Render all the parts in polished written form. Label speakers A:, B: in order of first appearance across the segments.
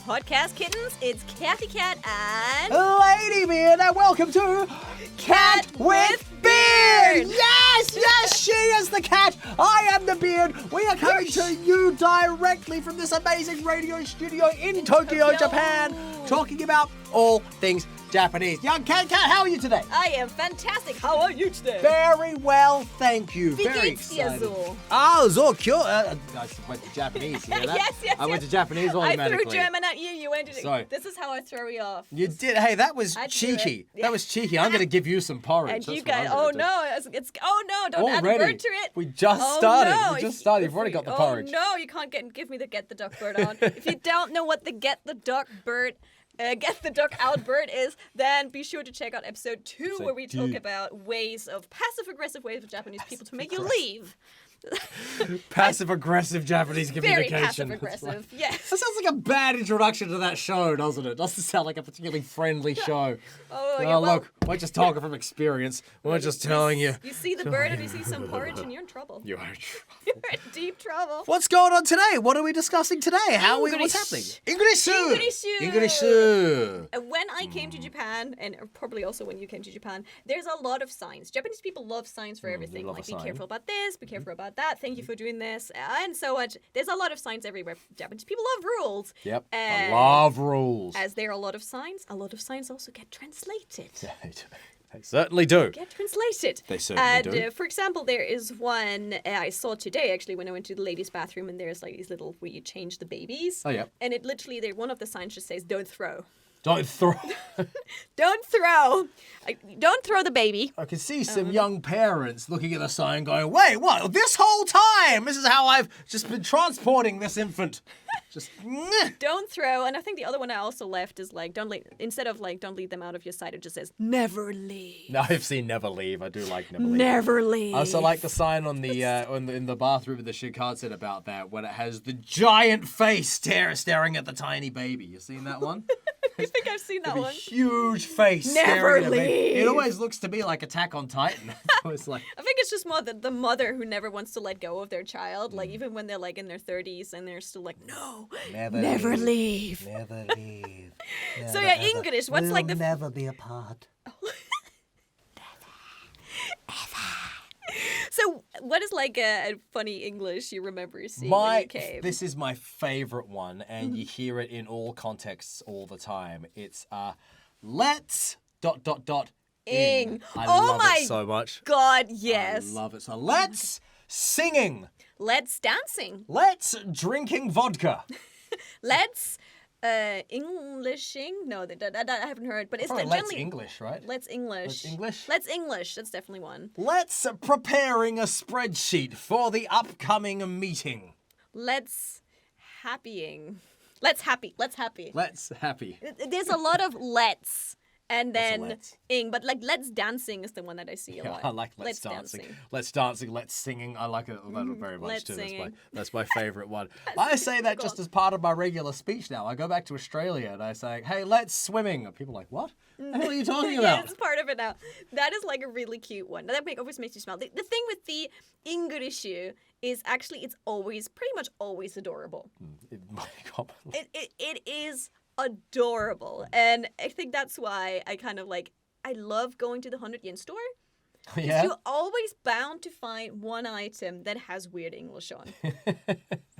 A: podcast kittens. It's Cathy Cat and
B: Ladybeard, and welcome to Cat with Beard! Yes, she is the cat, I am the beard. We are coming to you directly from this amazing radio studio in Tokyo, Japan, talking about all things Japanese. Young Cat, how are you today?
A: I am fantastic. How are you today?
B: Very well, thank you.
A: Wie
B: Very
A: geht's dir
B: excited.
A: so?
B: So cute. I went to Japanese, you hear that?
A: Yes.
B: I went to Japanese
A: I
B: automatically.
A: threw German at you. You went to.
B: Sorry.
A: This is how I throw you off.
B: You did. Hey, that was
A: I'd do it.
B: cheeky.
A: Yeah.
B: That was cheeky. I'm going to give you some porridge.
A: And
B: That's
A: you
B: what I'm
A: guys,
B: gonna do.
A: Don't add a
B: Already?
A: word to it.
B: We just
A: Oh,
B: started.
A: no.
B: We just started. You've already got the porridge.
A: Oh no, you can't give me the get the duck bird on. If you don't know what the get the duck out bird is, then be sure to check out episode 2 where we talk about passive-aggressive ways of Japanese people to make you leave.
B: Passive-aggressive Japanese
A: Very
B: communication.
A: passive-aggressive, yes.
B: That sounds like a bad introduction to that show, doesn't it? Doesn't sound like a particularly friendly show.
A: Oh, yeah, well,
B: look, we're just talking from experience. We're just telling you.
A: You see the bird and you see some porridge and you're in trouble.
B: You are in trouble.
A: You're in deep trouble.
B: What's going on today? What are we discussing today? What's happening? English.
A: When I came to Japan, and probably also when you came to Japan, there's a lot of signs. Japanese people love signs for everything.
B: love
A: Like,
B: a
A: be
B: sign.
A: careful about this, be careful about that, thank you for doing this, and so much. There's a lot of signs everywhere. Japanese people love rules.
B: Yep. I
A: And
B: love rules.
A: as there are a lot of signs also get translated.
B: They certainly do.
A: Get translated.
B: They certainly do.
A: For example, there is one I saw today actually when I went to the ladies' bathroom, and there's like these little where you change the babies.
B: Oh, yeah.
A: And it literally, one of the signs just says, "Don't throw."
B: Don't throw.
A: Don't throw. Don't throw the baby.
B: I can see some young parents looking at the sign going, wait, what? This whole time? This is how I've just been transporting this infant. Just,
A: Don't throw. And I think the other one I also left is like, instead of like, don't leave them out of your sight, it just says, never leave.
B: No, I've seen Never Leave. I do like Never Leave.
A: Never leave.
B: I also like the sign on the in the bathroom of the Shinkansen about that, when it has the giant face staring at the tiny baby. You seen that one?
A: I think I've seen that
B: The
A: one.
B: huge face
A: Never
B: staring at the baby.
A: leave.
B: It always looks to me like Attack on Titan. It's like,
A: I think it's just more the mother who never wants to let go of their child, like even when they're like in their 30s and they're still like, no, never leave.
B: Never leave.
A: So yeah, English. What's like the
B: never be apart.
A: So what is like a funny English you remember seeing when you came?
B: This is my favorite one, and you hear it in all contexts all the time. It's let's ...
A: Ing.
B: I
A: Oh
B: love
A: my
B: it so much.
A: God, yes.
B: I love it. So let's singing.
A: Let's dancing.
B: Let's drinking vodka.
A: Let's Englishing. No, that I haven't heard, but it's
B: Probably
A: generally
B: let's English, right?
A: Let's English.
B: Let's English?
A: Let's English. That's definitely one.
B: Let's preparing a spreadsheet for the upcoming meeting.
A: Let's happying. Let's happy. Let's happy.
B: Let's happy.
A: There's a lot of let's. And
B: What's a
A: then
B: let's?
A: ing, but like let's dancing is the one that I see a
B: Yeah,
A: lot.
B: I like let's dancing. Let's dancing, let's singing. I like it very much
A: Let's
B: too.
A: singing.
B: That's my favorite one. I say that just as part of my regular speech now. I go back to Australia and I say, hey, let's swimming. And people are like, what? The hell are you talking
A: Yeah,
B: about?
A: it's part of it now. That is like a really cute one. That always makes you smile. The thing with the English is actually it's pretty much always adorable.
B: My God.
A: It is adorable, and I think that's why I love going to the 100 yen store.
B: Yeah?
A: You're always bound to find one item that has weird English on.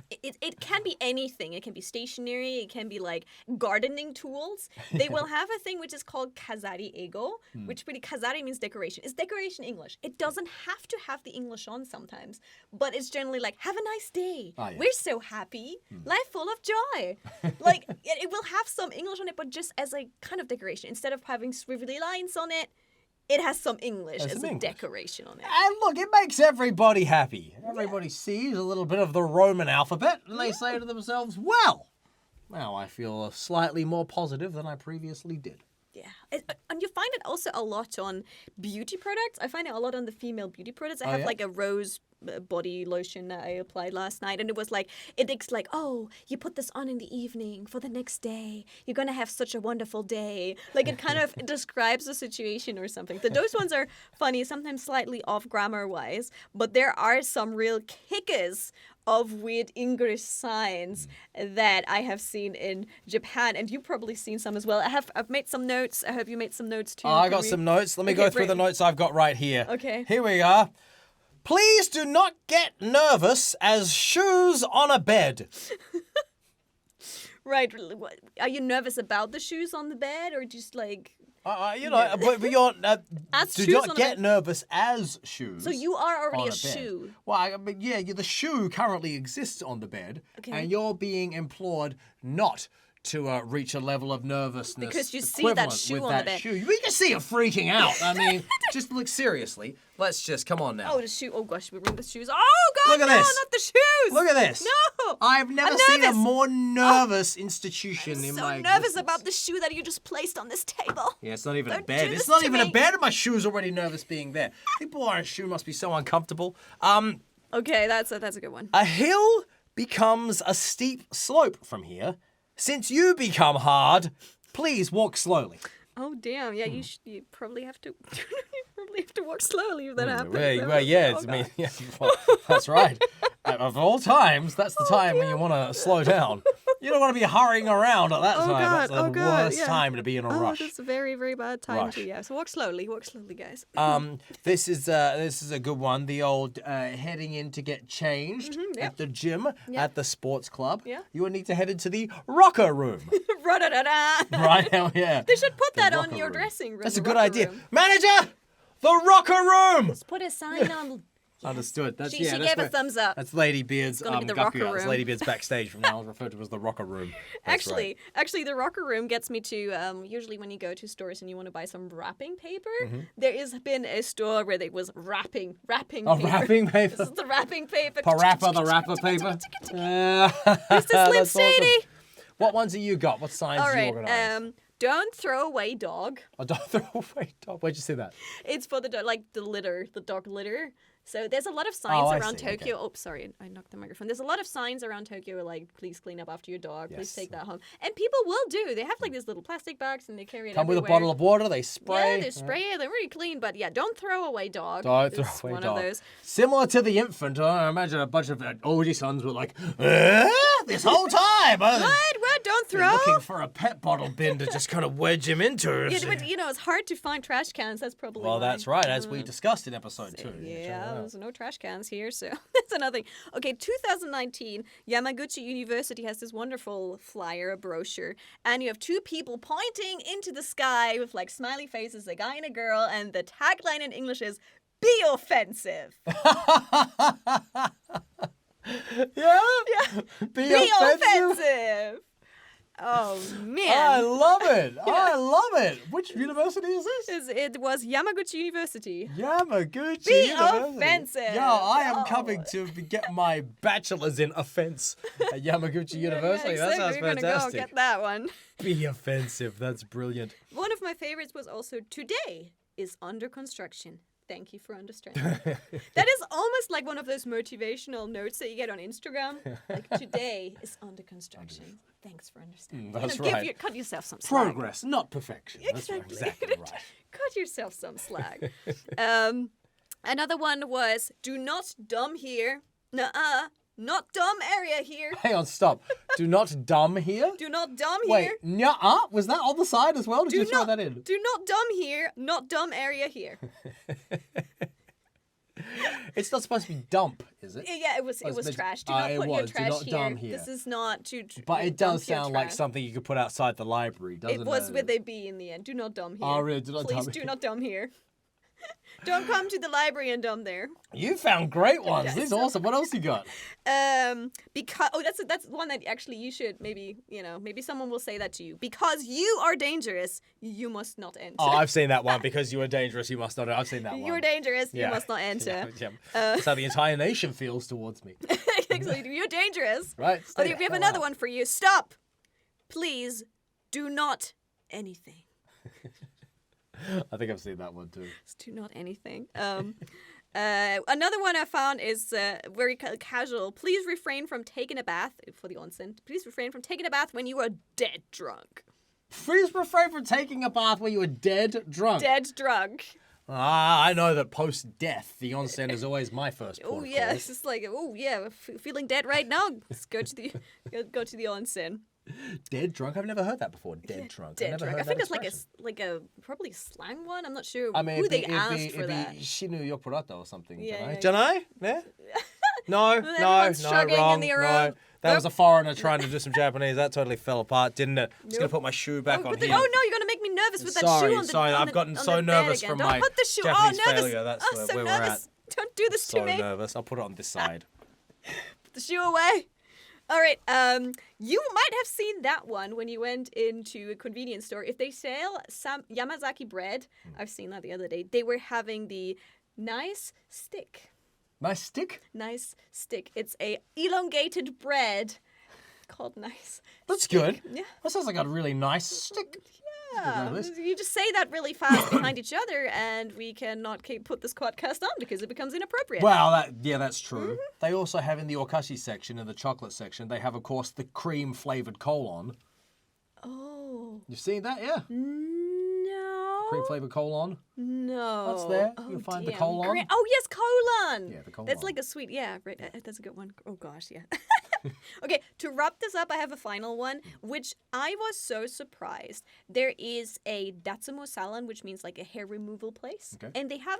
A: It can be anything. It can be stationery. It can be like gardening tools. They will have a thing which is called kazari ego, which really kazari means decoration. It's decoration English. It doesn't have to have the English on sometimes, but it's generally like, have a nice day.
B: Oh, yeah.
A: We're so happy. Life full of joy. Like it will have some English on it, but just as a kind of decoration. Instead of having swivelly lines on it, it has some English as a decoration on it.
B: And look, it makes everybody happy. Everybody sees a little bit of the Roman alphabet and they say to themselves, well, now I feel slightly more positive than I previously did.
A: Yeah. And you find it also a lot on beauty products. I find it a lot on the female beauty products. I have like a rose body lotion that I applied last night, and it's like, oh, you put this on in the evening for the next day. You're going to have such a wonderful day. Like it kind of describes the situation or something. Those ones are funny, sometimes slightly off grammar-wise, but there are some real kickers of weird English signs that I have seen in Japan, and you've probably seen some as well. I've made some notes. I hope you made some notes too.
B: I got some notes. Let me go through the notes I've got right here.
A: Okay.
B: Here we are. Please do not get nervous as shoes on a bed.
A: Right. Are you nervous about the shoes on the bed, or just like...
B: but you're... do not get nervous as shoes.
A: So you are already
B: on
A: a
B: bed.
A: shoe.
B: Well, the shoe currently exists on the bed, and you're being implored not to reach a level of nervousness
A: because you see that shoe on the bed.
B: We can see it freaking out. I mean, just look seriously. Let's just come on now.
A: Oh, the shoe. Oh gosh, we bring the shoes. Oh God,
B: look at
A: no,
B: this.
A: not the shoes.
B: Look at this.
A: No,
B: I've never seen a more nervous institution in my
A: I'm so nervous
B: existence.
A: about the shoe that you just placed on this table.
B: Yeah, it's not even a
A: Don't
B: bed.
A: do
B: It's
A: this
B: not
A: to
B: even a
A: me.
B: bed, and my shoe's already nervous being there. People wearing a shoe must be so uncomfortable.
A: Okay, that's a good one.
B: A hill becomes a steep slope from here. Since you become hard, please walk slowly.
A: Oh damn! Yeah, you probably have to. You probably have to walk slowly if that happens.
B: Well, yeah,
A: Oh,
B: I mean, yeah, well, that's right. Of all times, that's the time when you want to slow down. You don't want to be hurrying around at that time.
A: God,
B: That's the worst time to be in a rush.
A: That's a very, very bad time
B: Rush.
A: to. Yeah, so walk slowly, guys.
B: This is a good one. The old heading in to get changed at the gym, at the sports club.
A: Yeah.
B: You will need to head into the rocker room.
A: Ra-da-da-da.
B: Right? Hell yeah.
A: They should put that on
B: rocker
A: your
B: room.
A: dressing room.
B: That's
A: the
B: a good
A: rocker
B: idea.
A: room.
B: Manager, the rocker room.
A: Let's put a sign on.
B: Understood. That's
A: She
B: that's
A: gave a
B: where-
A: thumbs up.
B: That's Ladybeard's
A: gonna be the
B: guppy
A: rocker
B: out. It's
A: room.
B: Ladybeard's backstage from now on referred to as the rocker room. That's right.
A: Actually, the rocker room gets me to usually when you go to stores and you want to buy some wrapping paper,
B: Mm-hmm.
A: there has been a store where they was wrapping paper.
B: Wrapping paper.
A: This is the wrapping paper.
B: Parappa the rapper paper.
A: Mr. Slim Shady.
B: What ones have you got? What signs
A: All
B: do you
A: right.
B: organize?
A: Don't throw away dog.
B: Oh, don't throw away dog. Where'd you see that?
A: It's for the dog, like the dog litter. So there's a lot of signs
B: I
A: around
B: see,
A: Tokyo.
B: okay.
A: Oh, sorry, I knocked the microphone. There's a lot of signs around Tokyo like, please clean up after your dog. Please
B: Yes.
A: take that home. And people will do. They have like these little plastic bags and they carry it
B: Come with
A: everywhere.
B: a bottle of water. They spray.
A: Yeah, they spray it. They're really clean. But yeah, don't throw away dog.
B: Don't throw
A: It's
B: away
A: one
B: dog.
A: of those.
B: Similar to the infant, I imagine a bunch of OG sons were like, this whole time.
A: What? Don't throw?
B: Looking for a pet bottle bin to just kind of wedge him into.
A: Yeah, but it's hard to find trash cans. That's probably
B: Well,
A: why.
B: that's right, as we discussed in episode 2.
A: Yeah, there's no trash cans here, so that's another thing. Okay, 2019, Yamaguchi University has this wonderful flyer, a brochure, and you have two people pointing into the sky with like smiley faces, a guy and a girl, and the tagline in English is, "Be offensive."
B: Yeah?
A: Be offensive. Oh, man.
B: I love it. I love it. Which university is this?
A: It was Yamaguchi University.
B: Yamaguchi
A: Be
B: University.
A: offensive.
B: Yeah, I am
A: Oh.
B: coming to get my bachelor's in offense at Yamaguchi University.
A: Yeah,
B: That sounds
A: exactly. We're gonna go
B: fantastic.
A: get that one.
B: Be offensive. That's brilliant.
A: One of my favorites was also, today is under construction. Thank you for understanding. That is almost like one of those motivational notes that you get on Instagram. Like, today is under construction. Thanks for understanding.
B: That's
A: Give
B: right.
A: cut yourself some slack.
B: Progress, not perfection. That's right. Exactly right.
A: Cut yourself some slack. Another one was, do not dumb here. Nuh-uh. Not dumb area here.
B: Hang on, stop. Do not dumb here?
A: Do not dumb
B: Wait,
A: here.
B: nuh-uh? Was that on the side as well? Did you throw that in?
A: Do not dumb here. Not dumb area here.
B: It's not supposed to be dump, is it?
A: Yeah, it was
B: meant to-
A: trash. Do not
B: it
A: put your
B: was. Do
A: trash
B: not
A: here.
B: dumb here.
A: This is not to.
B: But it
A: dump
B: does
A: your
B: sound like
A: trash.
B: something you could put outside the library, doesn't it?
A: It was with a B in the end. Do not dumb here.
B: Oh, really? Do not
A: Please
B: dumb
A: do
B: here.
A: not dumb here. Don't come to the library and dumb there.
B: You found great ones. This is awesome. What else you got?
A: Because that's one that actually you should maybe someone will say that to you. Because you are dangerous, you must not enter.
B: Oh, I've seen that one. Because you are dangerous, you must not. I've seen that one.
A: You're dangerous,
B: Yeah.
A: you must not enter.
B: Yeah. That's how the entire nation feels towards me.
A: Exactly. You're dangerous.
B: Right?
A: Oh,
B: Stay
A: we have
B: the hell
A: another
B: out.
A: one for you. Stop. Please do not anything.
B: I think I've seen that one too.
A: Just do not anything. Another one I found is very casual. Please refrain from taking a bath for the onsen. Please refrain from taking a bath when you are dead drunk.
B: Please refrain from taking a bath when you are dead drunk.
A: Dead drunk.
B: I know that post-death, the onsen is always my first port
A: Oh
B: of
A: yeah,
B: call.
A: it's just like, oh yeah, feeling dead right now. Let's go to the onsen.
B: Dead drunk? I've never heard that before. Dead drunk.
A: Dead
B: I've never
A: drunk.
B: heard
A: I think
B: that
A: it's like a probably slang one. I'm not sure
B: I mean,
A: who
B: it'd
A: they
B: be,
A: asked for
B: it'd
A: that.
B: be Shinu Yokurata or something.
A: Yeah,
B: Janai? Yeah? No,
A: Everyone's shrugging
B: wrong.
A: in the room.
B: No. That
A: Nope.
B: was a foreigner trying to do some Japanese. That totally fell apart, didn't it? I'm just going to put my shoe back on here.
A: Oh no, you're gonna make me nervous with that
B: Sorry,
A: shoe on the
B: sorry,
A: on
B: I've
A: the,
B: gotten
A: on
B: so
A: the bed
B: nervous
A: again.
B: from
A: Don't
B: my
A: put the shoe.
B: Japanese
A: nervous.
B: failure. That's
A: so
B: where we're
A: nervous.
B: at.
A: Don't do this
B: So
A: to me.
B: nervous. I'll put it on this side.
A: Put the shoe away. All right. You might have seen that one when you went into a convenience store. If they sell some Yamazaki bread, I've seen that the other day. They were having the nice stick.
B: Nice stick?
A: Nice stick. It's a elongated bread called nice.
B: That's
A: stick.
B: good.
A: Yeah.
B: That sounds like a really nice stick.
A: Yeah.
B: This.
A: You just say that really fast behind each other, and we cannot put this podcast on because it becomes inappropriate.
B: Well, that's true. They also have in the okashi section, in the chocolate section, they have, of course, the cream-flavored colon.
A: Oh.
B: You've seen that, yeah?
A: No.
B: Cream-flavored colon.
A: No.
B: What's there?
A: Oh,
B: You'll find the
A: damn.
B: colon.
A: Oh, yes, colon.
B: Yeah, the colon.
A: That's like a sweet, yeah, right. That's a good one. Oh, gosh, yeah. Okay, to wrap this up, I have a final one, which I was so surprised. There is a Datsumo salon, which means like a hair removal place.
B: Okay.
A: And they have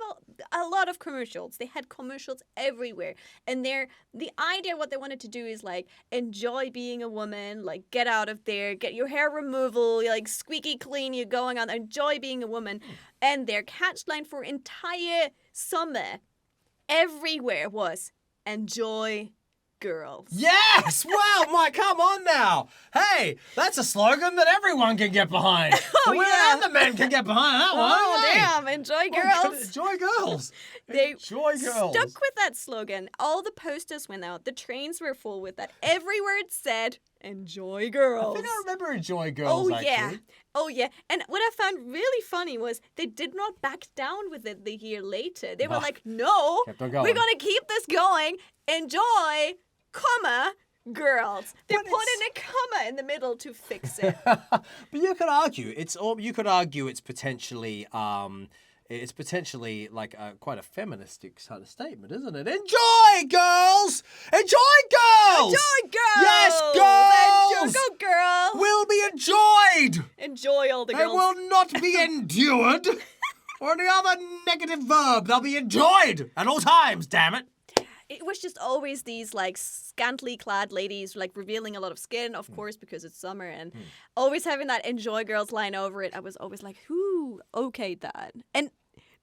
A: a lot of commercials. They had commercials everywhere. And the idea, what they wanted to do is like enjoy being a woman, like get out of there, get your hair removal, like squeaky clean, you're going on, enjoy being a woman. And their catchline for entire summer everywhere was enjoy girls.
B: Yes! Wow, Mike, come on now. Hey, that's a slogan that everyone can get behind. The women and the men can get behind that one.
A: Oh,
B: Hey.
A: damn. Enjoy girls.
B: Enjoy girls.
A: They
B: Enjoy girls.
A: stuck with that slogan. All the posters went out. The trains were full with that. Every word said, enjoy girls.
B: I think I remember Enjoy Girls,
A: Oh,
B: actually.
A: yeah. Oh, yeah. And what I found really funny was they did not back down with it the year later. They were
B: Ah.
A: like, no,
B: Kept on
A: we're
B: going.
A: going to keep this going. Enjoy, comma, girls. They
B: But
A: put in a comma in the middle to fix it.
B: But you could argue it's potentially like quite a feministic sort of statement, isn't it? Enjoy girls, enjoy girls,
A: Enjoy girls.
B: Yes, girls.
A: Enjoy, go girl.
B: Will be enjoyed.
A: Enjoy all the
B: They
A: girls.
B: will not be endured, or any other negative verb. They'll be enjoyed at all times. Damn it.
A: It was just always these like scantily clad ladies like revealing a lot of skin, of course, because it's summer, and always having that enjoy girls line over it. I was always like, who okayed that? And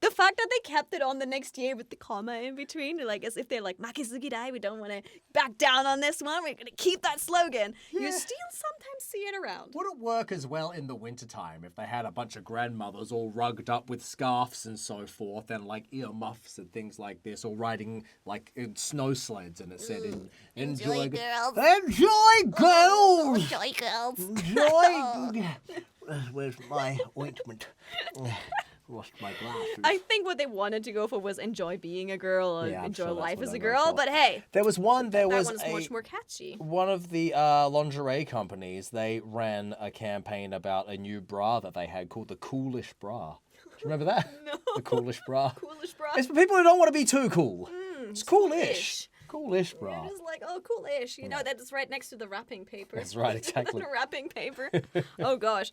A: the fact that they kept it on the next year with the comma in between, like as if they're like, Makizuki Dai, we don't want to back down on this one. We're going to keep that slogan. You
B: Yeah.
A: still sometimes see it around.
B: Would it work as well in the wintertime if they had a bunch of grandmothers all rugged up with scarves and so forth and like earmuffs and things like this, or riding like in snow sleds, and it said enjoy
A: girls.
B: Enjoy girls!
A: Enjoy girls.
B: Enjoy. Where's my ointment? Lost my glasses.
A: I think what they wanted to go for was enjoy being a girl or
B: Yeah, I'm
A: enjoy
B: sure that's
A: life
B: what
A: as
B: they
A: a
B: went
A: girl,
B: for.
A: but hey,
B: There was
A: that one's much more catchy.
B: one of the lingerie companies. They ran a campaign about a new bra that they had called the Coolish Bra. Do you remember that?
A: No.
B: The Coolish Bra.
A: Coolish bra.
B: It's for people who don't want to be too cool. It's coolish.
A: coolish.
B: Coolish bra.
A: You're just like, oh, coolish. You know, that's right next to the wrapping paper.
B: That's right, exactly.
A: The wrapping paper. Oh, gosh.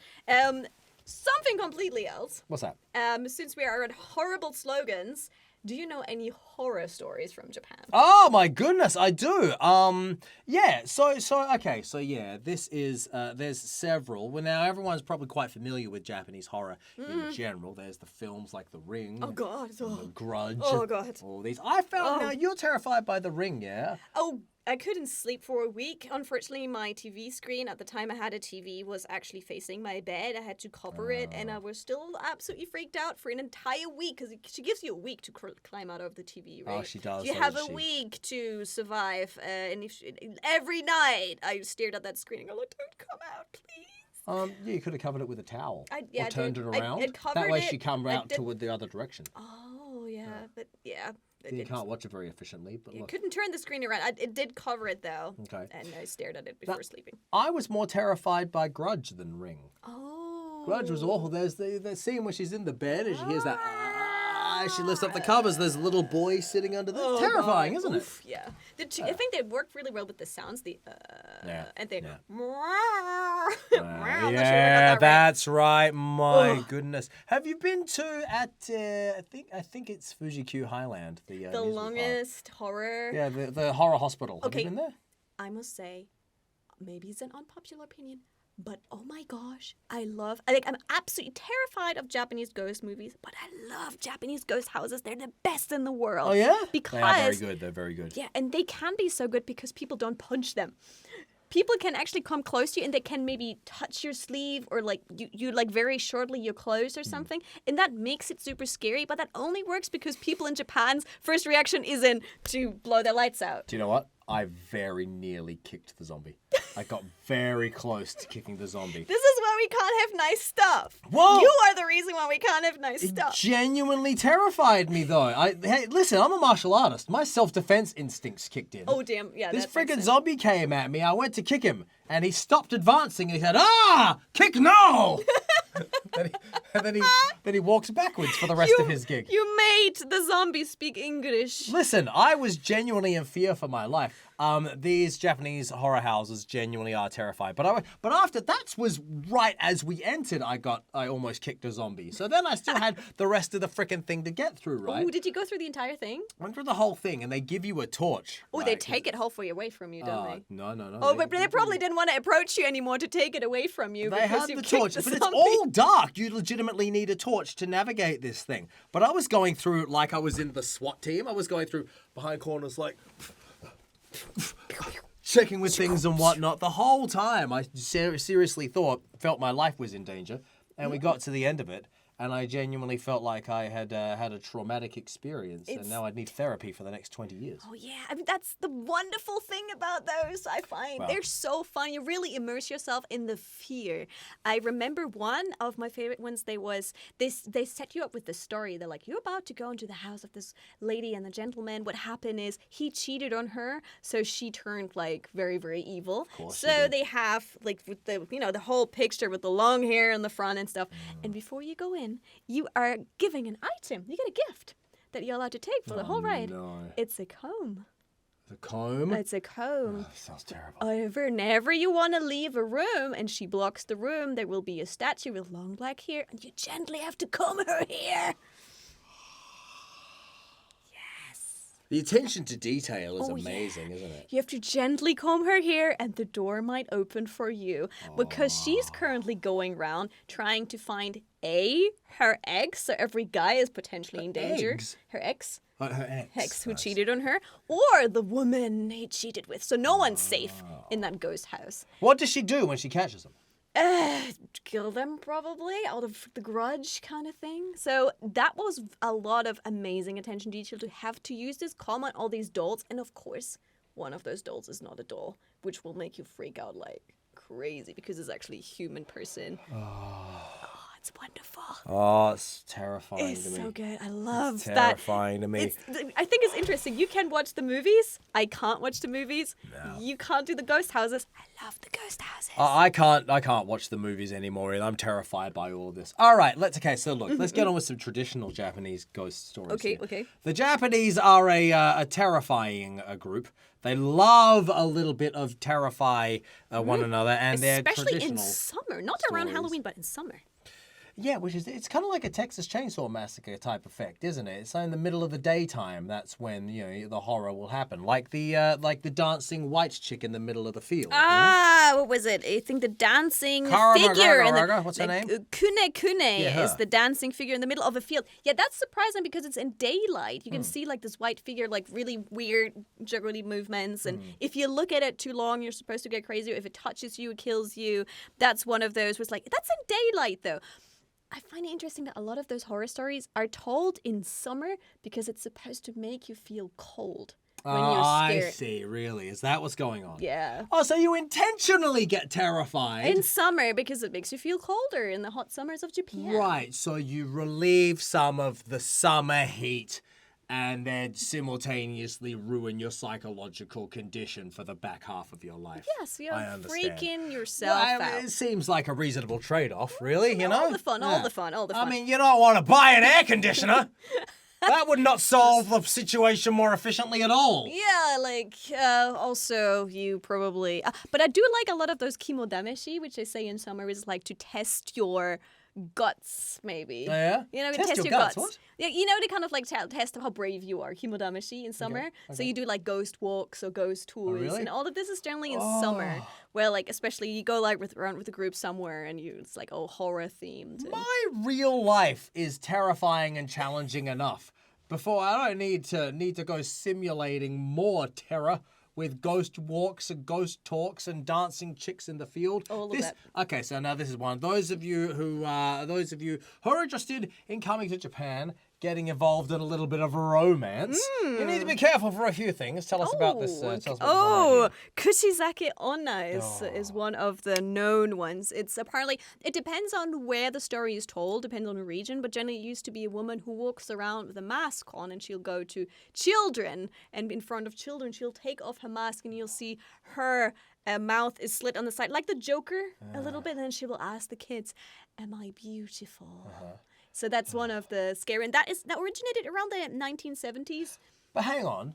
A: Something completely else.
B: What's that?
A: Since we are at horrible slogans, do you know any horror stories from Japan?
B: Oh my goodness, I do. Yeah. So okay. So yeah, this is there's several. Well, now everyone's probably quite familiar with Japanese horror in general. There's the films like The Ring.
A: Oh, God.
B: The Grudge.
A: Oh, God.
B: All these. I found now you're terrified by The Ring, yeah?
A: Oh, I couldn't sleep for a week. Unfortunately, my TV screen, at the time I had a TV, was actually facing my bed. I had to cover it, and I was still absolutely freaked out for an entire week, because she gives you a week to climb out of the TV, right?
B: Oh, she does.
A: You have a week to survive, and every night I stared at that screen and go, "Look, don't come out, please."
B: Yeah, you could have covered it with a towel.
A: I
B: or turned it
A: did.
B: around.
A: I'd covered
B: That way
A: it.
B: she come
A: I
B: out
A: did-
B: toward the other direction.
A: Oh, yeah, but yeah.
B: You can't watch it very efficiently, but
A: You
B: look.
A: couldn't turn the screen around. It did cover it, though.
B: Okay.
A: And I stared at it before sleeping.
B: I was more terrified by Grudge than Ring.
A: Oh.
B: Grudge was awful. There's the scene where she's in the bed and she hears that She lifts up the covers. There's a little boy sitting under there. Terrifying, isn't it?
A: Yeah. I think they work really well with the sounds. And they.
B: Yeah, that's right. My goodness. Have you been to I think it's Fuji-Q Highland, the
A: longest horror.
B: Yeah, the horror hospital.
A: Okay.
B: Have you been there?
A: I must say, maybe it's an unpopular opinion, but oh my gosh, I'm absolutely terrified of Japanese ghost movies, but I love Japanese ghost houses. They're the best in the world.
B: Oh yeah?
A: Because
B: they are very good. They're very good.
A: Yeah, and they can be so good because people don't punch them. People can actually come close to you and they can maybe touch your sleeve or like you like very shortly your clothes or something. And that makes it super scary, but that only works because people in Japan's first reaction isn't to blow their lights out.
B: Do you know what? I very nearly kicked the zombie. I got very close to kicking the zombie.
A: This is why we can't have nice stuff.
B: Whoa!
A: You are the reason why we can't have nice stuff.
B: It genuinely terrified me, though. Hey, listen, I'm a martial artist. My self-defense instance kicked in.
A: Oh, damn. Yeah,
B: this freaking zombie came at me. I went to kick him, and he stopped advancing, and he said, kick no! and then he walks backwards for the rest of his gig.
A: You made the zombie speak English.
B: Listen, I was genuinely in fear for my life. These Japanese horror houses genuinely are terrifying. But after that was right as we entered, I almost kicked a zombie. So then I still had the rest of the frickin' thing to get through, right?
A: Oh, did you go through the entire thing?
B: Went through the whole thing, and they give you a torch.
A: Oh, they take it halfway away from you, don't they?
B: No.
A: Oh, but they probably didn't want to approach you anymore to take it away from you.
B: They had
A: you
B: the
A: kicked
B: torch,
A: the
B: but it's
A: zombie.
B: all dark. You legitimately need a torch to navigate this thing. But I was going through like I was in the SWAT team. I was going through behind corners like checking with things and whatnot. The whole time I seriously felt my life was in danger. And we got to the end of it. And I genuinely felt like I had had a traumatic experience, and now I'd need therapy for the next 20 years.
A: Oh, yeah. I mean, that's the wonderful thing about those, I find.
B: Wow.
A: They're so fun. You really immerse yourself in the fear. I remember one of my favorite ones, they set you up with the story. They're like, you're about to go into the house of this lady and the gentleman. What happened is he cheated on her, so she turned, like, very, very evil.
B: Of course
A: so they have, like, with the whole picture with the long hair in the front and stuff. And before you go in, you are giving an item. You get a gift that you're allowed to take for the whole ride.
B: No.
A: It's a comb.
B: The comb?
A: It's a comb.
B: Sounds terrible.
A: Whenever you want to leave a room and she blocks the room, there will be a statue with long black hair, and you gently have to comb her hair.
B: The attention to detail is amazing, isn't it?
A: You have to gently comb her hair and the door might open for you because she's currently going around trying to find her ex, so every guy is potentially in danger.
B: Eggs?
A: Her ex.
B: Her ex.
A: Who cheated on her, or the woman he cheated with. So no one's safe in that ghost house.
B: What does she do when she catches him?
A: Kill them probably out of the grudge kind of thing. So that was a lot of amazing attention detail to have to use this comb on all these dolls. And of course, one of those dolls is not a doll, which will make you freak out like crazy because it's actually a human person. It's wonderful.
B: Oh, it's terrifying
A: it's
B: to me.
A: So good. I love that.
B: Terrifying to me.
A: I think it's interesting. You can watch the movies. I can't watch the movies. No. You can't do the ghost houses. I love the ghost houses.
B: I can't watch the movies anymore. I'm terrified by all of this. All right, let's get on with some traditional Japanese ghost stories.
A: Okay.
B: The Japanese are a terrifying group. They love a little bit of terrify one another, and they're traditional.
A: Especially in summer, not around Halloween, but in summer.
B: Yeah, it's kind of like a Texas Chainsaw Massacre type effect, isn't it? It's in the middle of the daytime. That's when the horror will happen, like the dancing white chick in the middle of the field.
A: What was it? I think the dancing figure.
B: What's her name?
A: Kune is the dancing figure in the middle of a field. Yeah, that's surprising because it's in daylight. You can see like this white figure, like really weird jiggly movements, and if you look at it too long, you're supposed to get crazy. If it touches you, it kills you. That's one of those. Was like that's in daylight though. I find it interesting that a lot of those horror stories are told in summer because it's supposed to make you feel cold when you're scared.
B: I see, really. Is that what's going on?
A: Yeah.
B: Oh, so you intentionally get terrified.
A: In summer because it makes you feel colder in the hot summers of Japan.
B: Right, so you relieve some of the summer heat and then simultaneously ruin your psychological condition for the back half of your life.
A: Yes, you're freaking yourself out.
B: It seems like a reasonable trade-off, really, you know?
A: All the fun.
B: I mean, you don't want to buy an air conditioner. That would not solve the situation more efficiently at all.
A: Yeah, like, also you probably... but I do like a lot of those kimodameshi, which they say in summer is like to test your guts, maybe.
B: Oh, yeah?
A: You know,
B: Test your guts, what?
A: Yeah, you know, they kind of like test how brave you are, kimodameshi in summer.
B: Okay.
A: So you do like ghost walks or ghost tours.
B: really?
A: And all of this is generally in summer, where like, especially you go like around with a group somewhere and it's like, horror themed.
B: My real life is terrifying and challenging enough. Before I don't need to go simulating more terror with ghost walks and ghost talks and dancing chicks in the field.
A: All of that.
B: Okay, so now this is one. Those of you who are interested in coming to Japan, getting involved in a little bit of a romance, you need to be careful for a few things. Tell us about this. Tell us about this one right
A: Kushizake Onna is one of the known ones. It's apparently, it depends on where the story is told, depends on the region, but generally it used to be a woman who walks around with a mask on and she'll go to children, and in front of children she'll take off her mask and you'll see her mouth is slit on the side, like the Joker a little bit, and then she will ask the kids, "Am I beautiful?" So that's one of the scary, and that originated around the 1970s.
B: But hang on,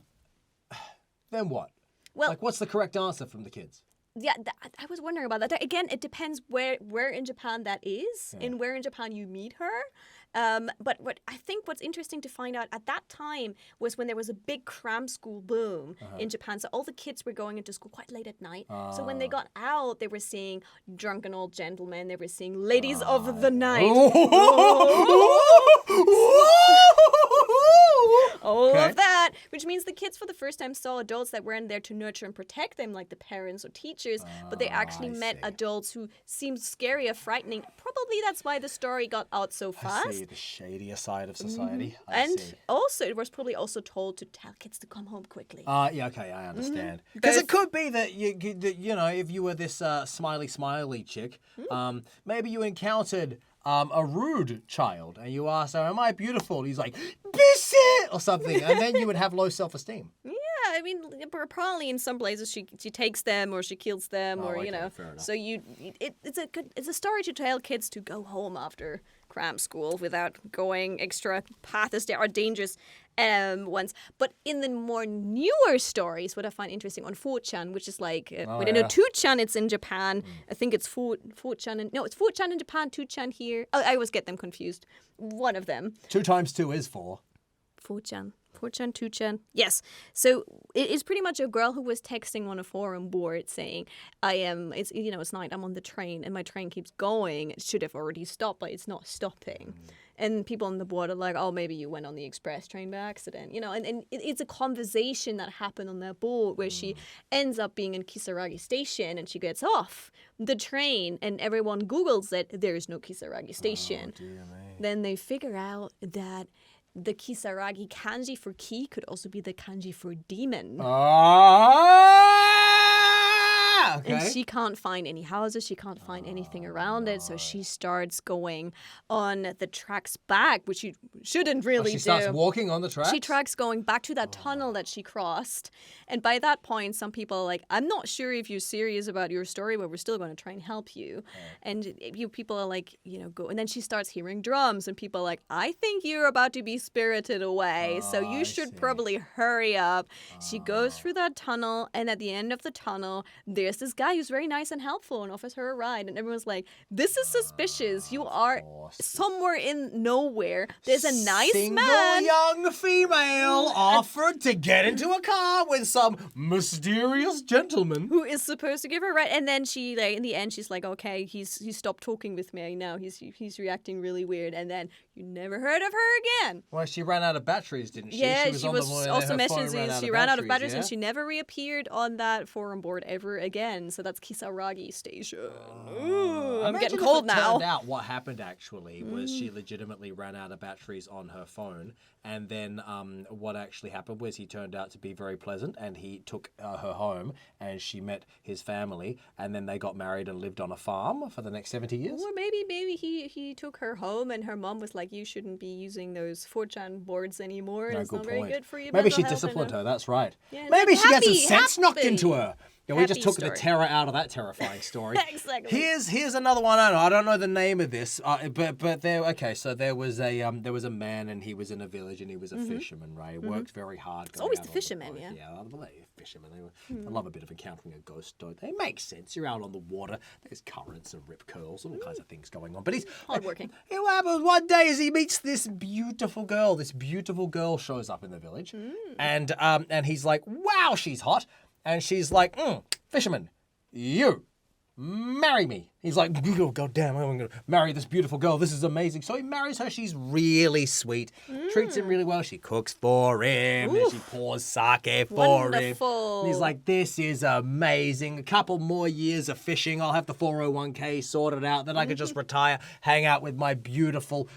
B: then what?
A: Well,
B: like, what's the correct answer from the kids?
A: Yeah, I was wondering about that. Again, it depends where in Japan that is, and where in Japan you meet her. But what I think what's interesting to find out at that time was when there was a big cram school boom in Japan. So all the kids were going into school quite late at night. So when they got out, they were seeing drunken old gentlemen. They were seeing ladies of the night. All of that, which means the kids for the first time saw adults that weren't there to nurture and protect them like the parents or teachers, but they actually met adults who seemed scary or frightening. Probably that's why the story got out so fast.
B: I see the shadier side of society.
A: Also, it was probably also told to tell kids to come home quickly.
B: Yeah, okay, I understand. Because it could be that you know, if you were this smiley chick, maybe you encountered a rude child and you asked her, "Am I beautiful?" He's like, "Biscuit!" or something, and then you would have low self-esteem.
A: Yeah, I mean, probably in some places she takes them or she kills them you know.
B: Fair enough.
A: So it's a story to tell kids to go home after cram school without going extra paths. There are dangerous ones. But in the more newer stories, what I find interesting on 4chan, which is like, within a 2chan, it's in Japan. I think it's 4chan. It's 4chan in Japan, 2chan here. Oh, I always get them confused. One of them.
B: 2 times 2 is 4.
A: 4chan. 4chan, 2chan. Yes. So it is pretty much a girl who was texting on a forum board saying, it's night, I'm on the train and my train keeps going. It should have already stopped, but it's not stopping. And people on the board are like, "Oh, maybe you went on the express train by accident." You know, and it's a conversation that happened on their board where she ends up being in Kisaragi Station and she gets off the train and everyone Googles it. There is no Kisaragi Station.
B: Oh, dear me.
A: Then they figure out that the Kisaragi kanji for key could also be the kanji for demon.
B: Okay.
A: And she can't find any houses. She can't find anything around it. So she starts going on the tracks back, which she shouldn't really do.
B: She starts walking on the tracks?
A: She tracks going back to that tunnel that she crossed. And by that point, some people are like, "I'm not sure if you're serious about your story, but we're still going to try and help you." And people are like, go. And then she starts hearing drums. And people are like, "I think you're about to be spirited away. So you should probably hurry up." She goes through that tunnel. And at the end of the tunnel, there's this guy who's very nice and helpful and offers her a ride. And everyone's like, "This is suspicious. You are somewhere in nowhere. There's a nice man."
B: Young female offered to get into a car with some mysterious gentleman
A: who is supposed to give her a ride. And then she, in the end, she's like, "Okay, he's stopped talking with me now. He's reacting really weird." And then you never heard of her again.
B: Well, she ran out of batteries, didn't she?
A: Yeah, she was also mentioned she ran out of batteries,
B: yeah?
A: and she never reappeared on that forum board ever again. So that's Kisaragi Station. Ooh, I'm getting cold now.
B: Turned out what happened actually was she legitimately ran out of batteries on her phone, and then what actually happened was he turned out to be very pleasant, and he took her home, and she met his family, and then they got married and lived on a farm for the next 70 years.
A: Or maybe he took her home, and her mom was like, "You shouldn't be using those 4chan boards anymore. It's not very good for you."
B: Maybe she disciplined her. That's right.
A: Yeah,
B: maybe
A: like,
B: she got some sense knocked into her. Yeah, we just
A: Happy
B: took
A: story.
B: the terror out of that terrifying story.
A: Exactly.
B: Here's another one. I don't know the name of this, but there. Okay, so there was a man and he was in a village and he was a fisherman, right? He worked very hard. It's
A: always the fishermen, yeah.
B: Yeah, fishermen. They love a bit of encountering a ghost, don't they? It makes sense. You're out on the water. There's currents and rip curls and all kinds of things going on. But he's
A: hardworking.
B: What happens one day is he meets this beautiful girl. This beautiful girl shows up in the village, and he's like, wow, she's hot. And she's like, fisherman, you marry me. He's like, oh, God damn, I'm going to marry this beautiful girl. This is amazing. So he marries her. She's really sweet. Treats him really well. She cooks for him. And she pours sake for him. And he's like, this is amazing. A couple more years of fishing. I'll have the 401k sorted out. Then I could just retire, hang out with my beautiful,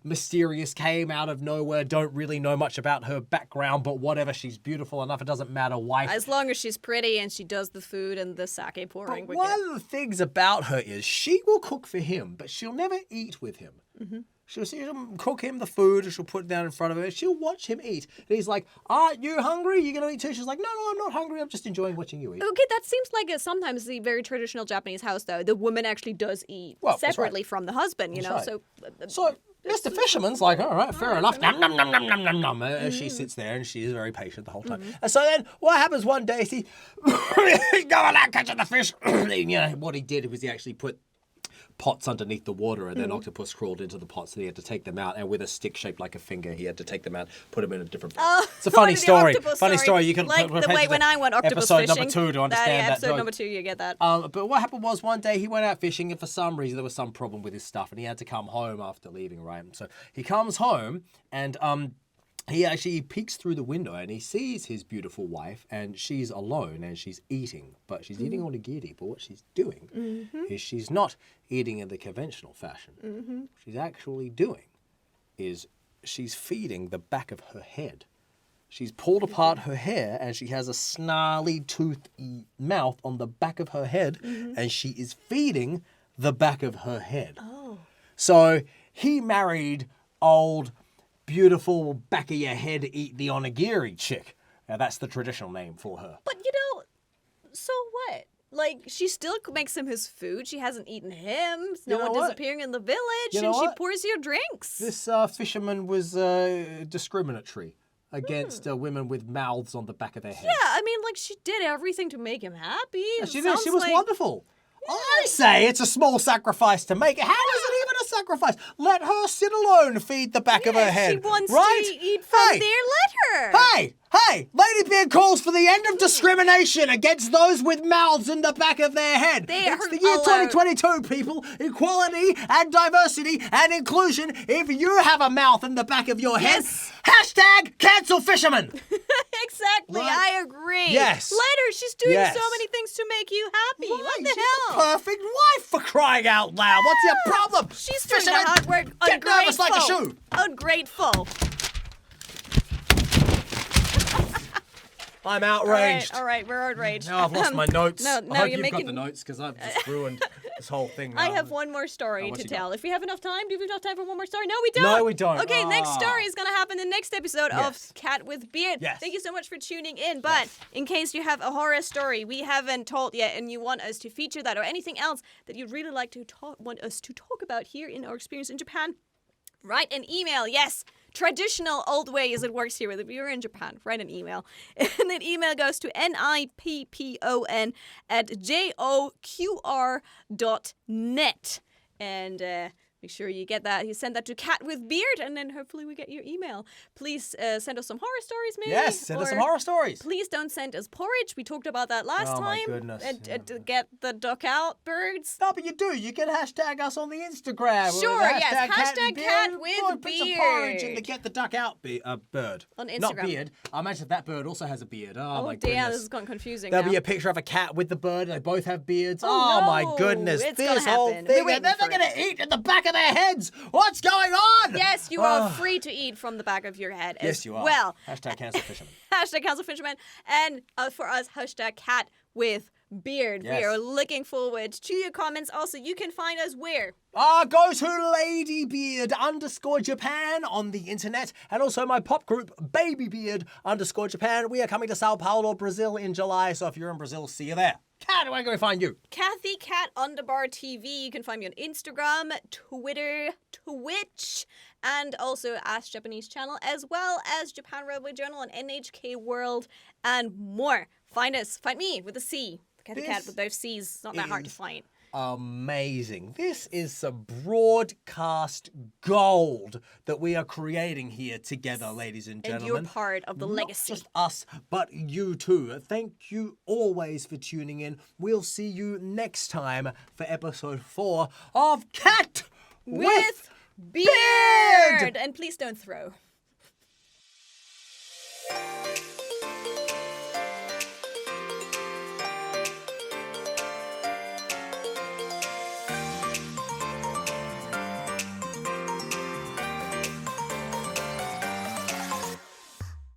B: mysterious, came out of nowhere. Don't really know much about her background, but whatever. She's beautiful enough. It doesn't matter why.
A: As long as she's pretty and she does the food and the sake pouring.
B: But one of the things about her is she will cook for him, but she'll never eat with him. She'll cook him the food, and she'll put it down in front of him, and she'll watch him eat. And he's like, aren't you hungry? You going to eat too? She's like, no, I'm not hungry. I'm just enjoying watching you eat.
A: Okay, that seems like sometimes the very traditional Japanese house, though. The woman actually does eat separately from the husband, you know?
B: Right.
A: So
B: Mr. Fisherman's like, all right, fair enough. Nom, nom, nom, nom, nom, nom, nom. She sits there and she is very patient the whole time. And so then what happens one day is he's going out catching the fish. You know, what he did was he actually put pots underneath the water, and then octopus crawled into the pots, and he had to take them out, and with a stick shaped like a finger, he had to take them out, put them in a different pot. It's a funny story. Funny story. You can
A: like the way when I went octopus
B: episode
A: fishing.
B: number 2 to understand that.
A: Episode number 2, you get that.
B: But what happened was one day he went out fishing, and for some reason there was some problem with his stuff, and he had to come home after leaving, right? So he comes home, and he actually peeks through the window and he sees his beautiful wife, and she's alone and she's eating, but she's eating onigiri. But what she's doing is she's not eating in the conventional fashion. What she's actually doing is she's feeding the back of her head. She's pulled apart her hair and she has a snarly toothed mouth on the back of her head, and she is feeding the back of her head. So he married old, beautiful, back of your head, eat the onigiri chick. Now that's the traditional name for her.
A: But you know, so what? Like, she still makes him his food. She hasn't eaten him. No one disappearing in the village, and she pours you drinks.
B: This fisherman was discriminatory against women with mouths on the back of their head.
A: Yeah, I mean, like, she did everything to make him happy.
B: Yeah, she did. She was wonderful. I say it's a small sacrifice to make. How is it even a sacrifice? Let her sit alone, feed the back of her head.
A: She wants
B: right?
A: to eat from there, let her.
B: Hey, Ladybeard calls for the end of discrimination against those with mouths in the back of their head. It's the year 2022, people. Equality and diversity and inclusion. If you have a mouth in the back of your head, hashtag cancel fisherman.
A: Exactly,
B: Right?
A: I agree.
B: Yes.
A: Let her. She's doing so many things to make you happy.
B: Right,
A: What the
B: she's
A: hell?
B: the perfect wife, for crying out loud. What's your problem?
A: She's doing
B: Fisherman,
A: the hard work.
B: get nervous like a shoe.
A: Ungrateful.
B: I'm outraged.
A: All right, we're outraged.
B: Now I've lost my notes.
A: No,
B: I hope
A: you're
B: you've
A: making
B: got the notes, because I've just ruined this whole thing now.
A: I have one more story to tell. If we have enough time, do we have enough time for one more story? No, we don't.
B: No, we don't.
A: Okay, next story is going to happen in the next episode of Cat with Beard.
B: Yes.
A: Thank you so much for tuning in. But in case you have a horror story we haven't told yet and you want us to feature that, or anything else that you'd really like to want us to talk about here in our experience in Japan, write an email. Yes. Traditional old way as it works here. If you're in Japan, write an email. And that email goes to nippon@joqr.net. And make sure you get that. You send that to Cat with Beard, and then hopefully we get your email. Please send us some horror stories, maybe.
B: Yes, send us some horror stories.
A: Please don't send us porridge. We talked about that last time.
B: Oh, my goodness.
A: To get the duck out birds.
B: No, but you do. You can hashtag us on the Instagram.
A: Sure, yes. Hashtag Cat with
B: Put some porridge in the get the duck out bird.
A: On Instagram.
B: Not beard. I imagine that bird also has a beard. Oh, my
A: damn,
B: goodness.
A: this has gone confusing
B: There'll
A: now.
B: be a picture of a cat with the bird, and they both have beards.
A: Oh, no.
B: My goodness.
A: It's
B: this
A: gonna
B: whole
A: happen.
B: thing.
A: We're
B: And then they're
A: waiting
B: going to eat in the back of their heads. What's going on?
A: Yes, you are free to eat from the back of your head as
B: Yes, you are.
A: well.
B: Hashtag cancel fisherman.
A: hashtag #CouncilFisherman, and for us, hashtag cat with beard.
B: Yes.
A: We are looking forward to your comments. Also, you can find us where?
B: Go to Ladybeard_Japan on the internet, and also my pop group Babybeard_Japan. We are coming to Sao Paulo, Brazil in July, so if you're in Brazil, see you there. Cat, where can we find you?
A: Cathy Cat _TV. You can find me on Instagram, Twitter, Twitch, and also Ask Japanese channel, as well as Japan Railway Journal on NHK World and more. Find me with a C. Cathy Cat with those C's. It's not that hard to find.
B: Amazing. This is some broadcast gold that we are creating here together, ladies and gentlemen.
A: And you're part of the legacy.
B: Not just us, but you too. Thank you always for tuning in. We'll see you next time for episode 4 of Cat with Beard!
A: And please don't throw.